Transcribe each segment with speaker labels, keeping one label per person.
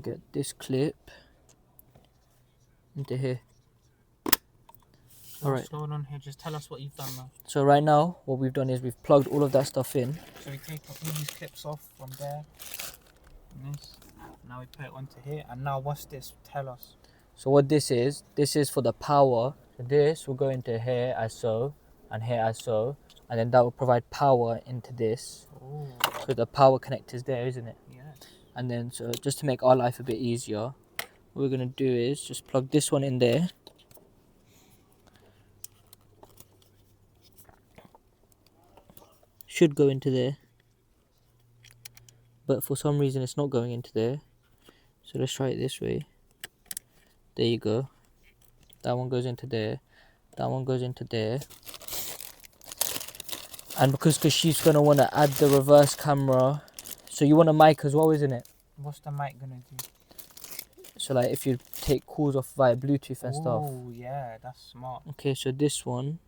Speaker 1: get this clip into here.
Speaker 2: So what's going on here? Just tell us what you've done now.
Speaker 1: So right now, what we've done is we've plugged all of that stuff in.
Speaker 2: So we take all these clips off from there. And this. Now we put it onto here. And now what's this? Tell us.
Speaker 1: So what this is for the power. So this will go into here as so, and here as so, and then that will provide power into this.
Speaker 2: Oh.
Speaker 1: So the power connector's there, isn't it?
Speaker 2: Yeah.
Speaker 1: And then, so just to make our life a bit easier, what we're gonna do is just plug this one in there. Should go into there, but for some reason it's not going into there. So let's try it this way. There you go. That one goes into there. That one goes into there. And because she's gonna want to add the reverse camera, so you want a mic as well, isn't it?
Speaker 2: What's the mic gonna do?
Speaker 1: So like if you take calls off via Bluetooth and stuff.
Speaker 2: Oh yeah, that's smart.
Speaker 1: Okay, so this one.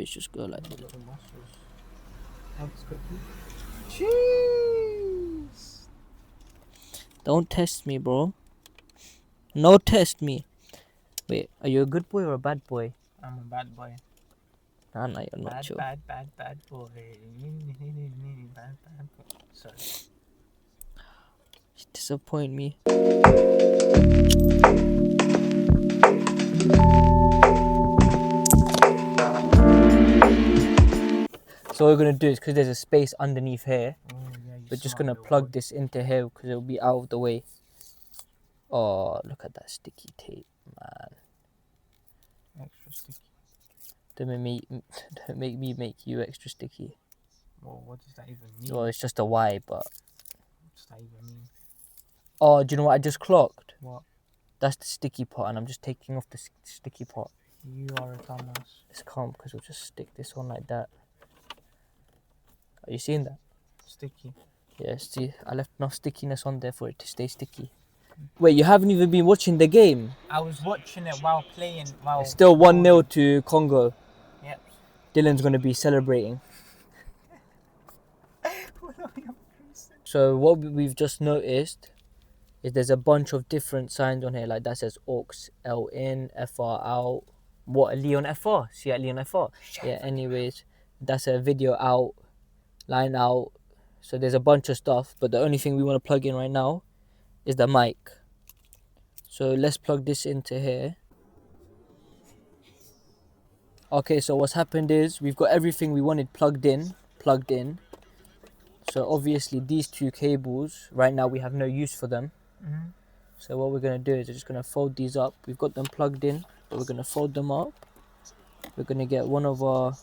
Speaker 1: Just go like that.
Speaker 2: Jeez.
Speaker 1: Don't test me, bro. No test me. Wait, are you a good boy or a bad boy?
Speaker 2: I'm a bad boy.
Speaker 1: Nah, you're not.
Speaker 2: Bad,
Speaker 1: chill.
Speaker 2: bad boy. Bad boy. Sorry.
Speaker 1: You disappoint me. So what we're going to do is, because there's a space underneath here, we're just going to plug this into here because it'll be out of the way. Oh, look at that sticky tape, man.
Speaker 2: Extra sticky.
Speaker 1: Don't make me make you extra sticky.
Speaker 2: Well, what does that even mean?
Speaker 1: Well, it's just a Y, but...
Speaker 2: What does that even mean?
Speaker 1: Oh, do you know what I just clocked?
Speaker 2: What?
Speaker 1: That's the sticky part, and I'm just taking off the sticky part.
Speaker 2: You are a dumbass.
Speaker 1: It's calm, because we'll just stick this on like that. Are you seeing that?
Speaker 2: Sticky.
Speaker 1: Yeah, see, I left enough stickiness on there for it to stay sticky. Wait, you haven't even been watching the game?
Speaker 2: I was watching it while playing.
Speaker 1: It's still 1-0 to Congo.
Speaker 2: Yep.
Speaker 1: Dylan's going to be celebrating. So what we've just noticed is there's a bunch of different signs on here. Like that says aux L in, FR out. What, Leon FR? See at Leon FR? Yeah, anyways, that's a video out, line out. So there's a bunch of stuff, but the only thing we want to plug in right now is the mic. So let's plug this into here. Okay, so what's happened is we've got everything we wanted plugged in. So obviously these two cables, right now we have no use for them.
Speaker 2: Mm-hmm.
Speaker 1: So what we're going to do is we're just going to fold these up. We've got them plugged in, but we're going to fold them up. We're going to get one of our...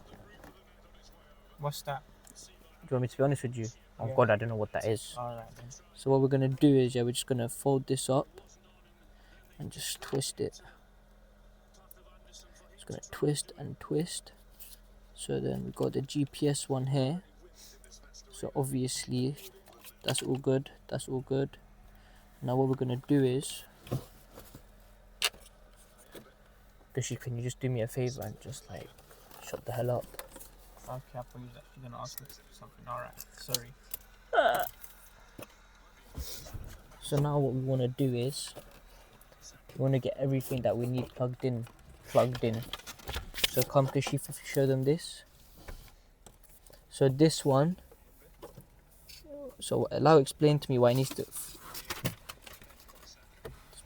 Speaker 2: What's that?
Speaker 1: Do you want me to be honest with you? Oh
Speaker 2: Yeah.
Speaker 1: God, I don't know what that is.
Speaker 2: Alright then.
Speaker 1: So what we're going to do is, we're just going to fold this up and just twist it. Just going to twist and twist. So then we've got the GPS one here. So obviously that's all good. That's all good. Now what we're going to do is... Bishi, can you just do me a favor and just like shut the hell up?
Speaker 2: Okay, I thought you was actually going to ask me something. Alright, sorry.
Speaker 1: So now what we want to do is we want to get everything that we need plugged in. So come Bishi, show them this. So this one, so allow explain to me why it needs to... It's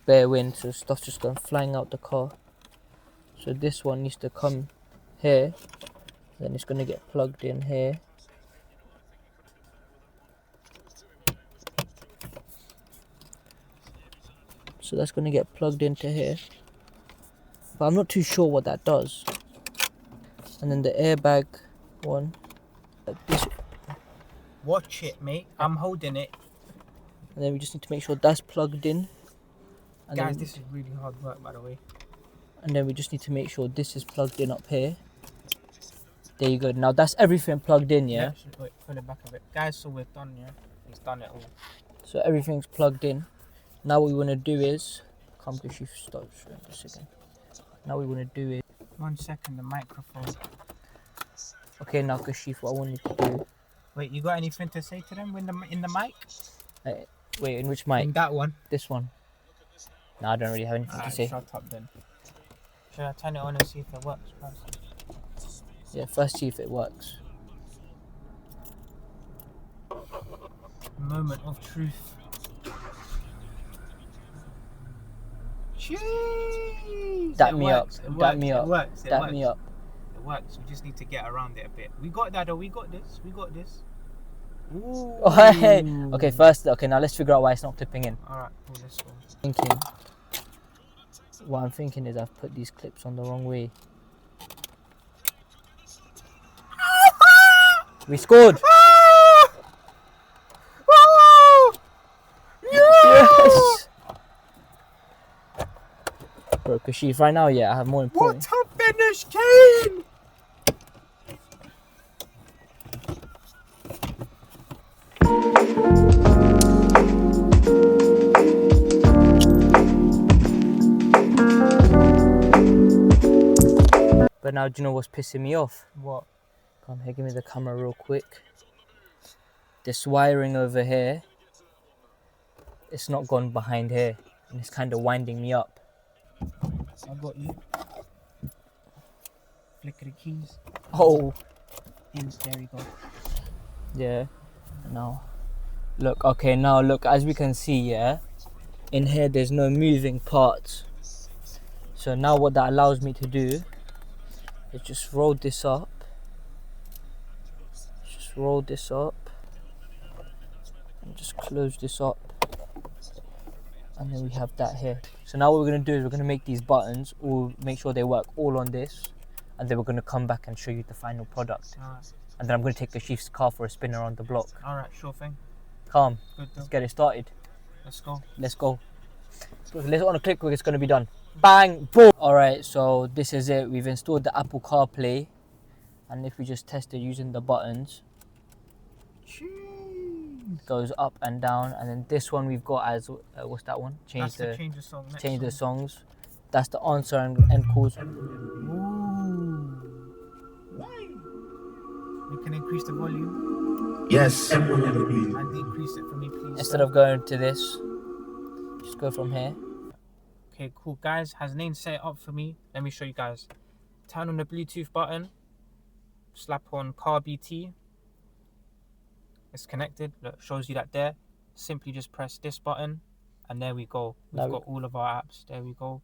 Speaker 1: bare wind, so stuff's just going flying out the car. So this one needs to come here, then it's going to get plugged in here. So that's going to get plugged into here, but I'm not too sure what that does. And then the airbag one, this,
Speaker 2: Watch it, mate. I'm holding it.
Speaker 1: and then we just need to make sure that's plugged in. And
Speaker 2: Guys,
Speaker 1: then,
Speaker 2: this is really hard work, by the way.
Speaker 1: and then we just need to make sure this is plugged in up here. There you go. Now that's everything plugged in, yeah?
Speaker 2: Wait, pull it back a bit. Guys, so we're done, yeah? He's done it all.
Speaker 1: So everything's plugged in. Now what we want to do is, come to shift stop showing this again. Now what we want to do is,
Speaker 2: 1 second, the microphone.
Speaker 1: okay, now Kashif, what I want you to do.
Speaker 2: Wait, you got anything to say to them in the mic?
Speaker 1: Wait, in which mic?
Speaker 2: In that one.
Speaker 1: This one. No, I don't really have anything to say.
Speaker 2: Shut up then. Should I turn it on and see if it works first?
Speaker 1: Yeah, first see if it works.
Speaker 2: Moment of truth. Jeez!
Speaker 1: Dap me up. Dap me up.
Speaker 2: It works.
Speaker 1: Dap me up.
Speaker 2: It works. We just need to get around it a bit. We got that though. We got this. We got this. Ooh.
Speaker 1: Oh, hey. Okay, first, okay, now let's figure out why it's not clipping in.
Speaker 2: Alright, cool, let's go.
Speaker 1: What I'm thinking is I've put these clips on the wrong way. We scored! Yes! Bro, Kashif, right now, yeah, I have more important.
Speaker 2: What a finish, Kane!
Speaker 1: But now, do you know what's pissing me off?
Speaker 2: What?
Speaker 1: Come here, give me the camera real quick. This wiring over here, it's not gone behind here, and it's kind of winding me up.
Speaker 2: I got you. Flick of the keys.
Speaker 1: Oh,
Speaker 2: There we go.
Speaker 1: yeah. Now, look. Okay, now look. As we can see, yeah, in here there's no moving parts. So now what that allows me to do is just roll this up. Just roll this up. And just close this up. And then we have that here. So now what we're going to do is we're going to make these buttons, or make sure they work all on this. And then we're going to come back and show you the final product.
Speaker 2: Alright.
Speaker 1: And then I'm going to take Kashif's car for a spin around the block.
Speaker 2: Alright, sure thing.
Speaker 1: Calm.
Speaker 2: Good
Speaker 1: Let's
Speaker 2: though.
Speaker 1: get it started.
Speaker 2: Let's go.
Speaker 1: Let's go. Let's on a click quick, it's going to be done. Bang, boom. Alright, so this is it. We've installed the Apple CarPlay. And if we just test it using the buttons,
Speaker 2: Jeez.
Speaker 1: goes up and down. And then this one we've got as, what's that one?
Speaker 2: That's the change the song. Next
Speaker 1: change the
Speaker 2: song.
Speaker 1: songs. That's the answer and calls.
Speaker 2: Ooh. We can increase the volume.
Speaker 3: Yes.
Speaker 2: And decrease it for me, please.
Speaker 1: Instead of going to this, just go from here.
Speaker 2: Okay, cool. Guys, has Nane set it up for me. Let me show you guys. Turn on the Bluetooth button. Slap on car BT. It's connected. Look, shows you that there. Simply just press this button. And there we go. We've got all of our apps. There we go.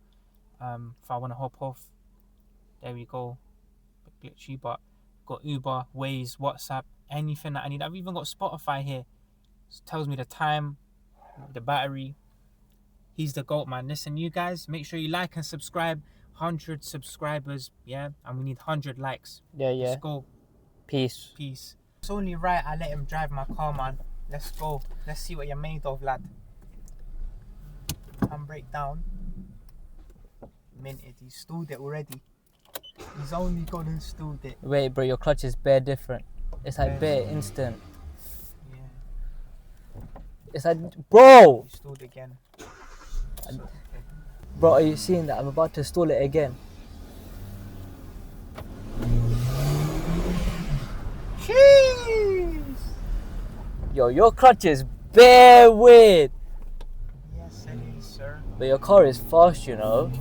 Speaker 2: If I want to hop off, there we go. A bit glitchy, but got Uber, Waze, WhatsApp, anything that I need. I've even got Spotify here. It tells me the time, the battery. He's the GOAT, man. Listen, you guys, make sure you like and subscribe. 100 subscribers, yeah? And we need 100 likes.
Speaker 1: Yeah, yeah.
Speaker 2: Let's go.
Speaker 1: Peace.
Speaker 2: Peace. It's only right I let him drive my car, man. Let's go. Let's see what you're made of, lad. Handbrake down. Minted. He's stalled it already. He's only gone and stalled it.
Speaker 1: Wait, bro, your clutch is bare different. It's like bare instant.
Speaker 2: Yeah.
Speaker 1: It's like, bro!
Speaker 2: He stalled again.
Speaker 1: And- Bro, are you seeing that? I'm about to stall it again.
Speaker 2: Jeez!
Speaker 1: Yo, your clutch is bare weird.
Speaker 2: Yes, it is, sir.
Speaker 1: But your car is fast, you know.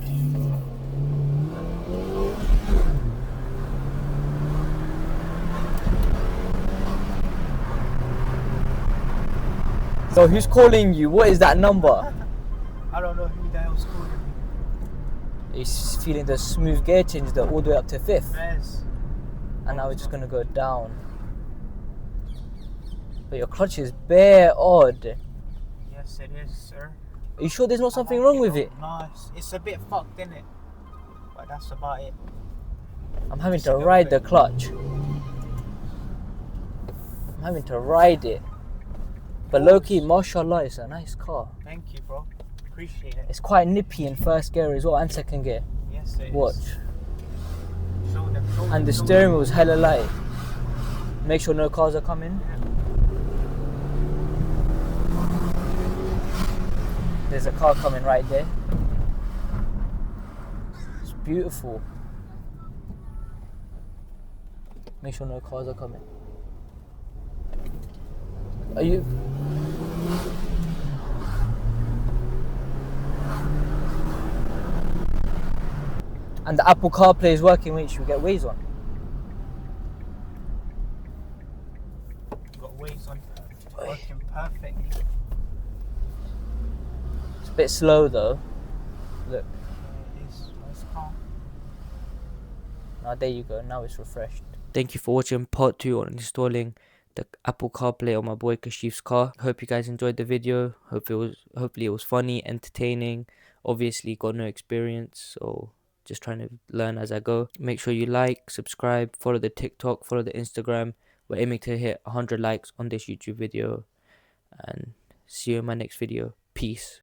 Speaker 1: So who's calling you? What is that number?
Speaker 2: I don't know who the hell's calling me.
Speaker 1: He's feeling the smooth gear change there all the way up to 5th.
Speaker 2: Fez.
Speaker 1: And now we're just gonna go down. But your clutch is bare odd.
Speaker 2: Yes, it is, sir.
Speaker 1: Are you sure there's not something wrong with it?
Speaker 2: No, it's a bit fucked, isn't it? But that's about it.
Speaker 1: I'm having to ride the clutch. I'm having to ride it. But low-key, mashallah, it's a nice car.
Speaker 2: Thank you, bro. Appreciate it.
Speaker 1: It's quite nippy in first gear as well, and second gear.
Speaker 2: Yes, it
Speaker 1: Watch.
Speaker 2: is. Show them, show
Speaker 1: And
Speaker 2: them,
Speaker 1: the
Speaker 2: show
Speaker 1: steering
Speaker 2: them.
Speaker 1: wheel's hella light. Make sure no cars are coming. There's a car coming right there. It's beautiful. Make sure no cars are coming. Are you? And the Apple CarPlay is working. Wait, should we get Waze on?
Speaker 2: Got Waze on, working perfectly.
Speaker 1: It's a bit slow though. Look.
Speaker 2: It's calm.
Speaker 1: Now there you go. Now it's refreshed. Thank you for watching part 2 on installing the Apple CarPlay on my boy Kashif's car. Hope you guys enjoyed the video. Hopefully it was funny, entertaining. Obviously got no experience, so just trying to learn as I go. Make sure you like, subscribe, follow the TikTok, follow the Instagram. We're aiming to hit 100 likes on this YouTube video, and see you in my next video. Peace.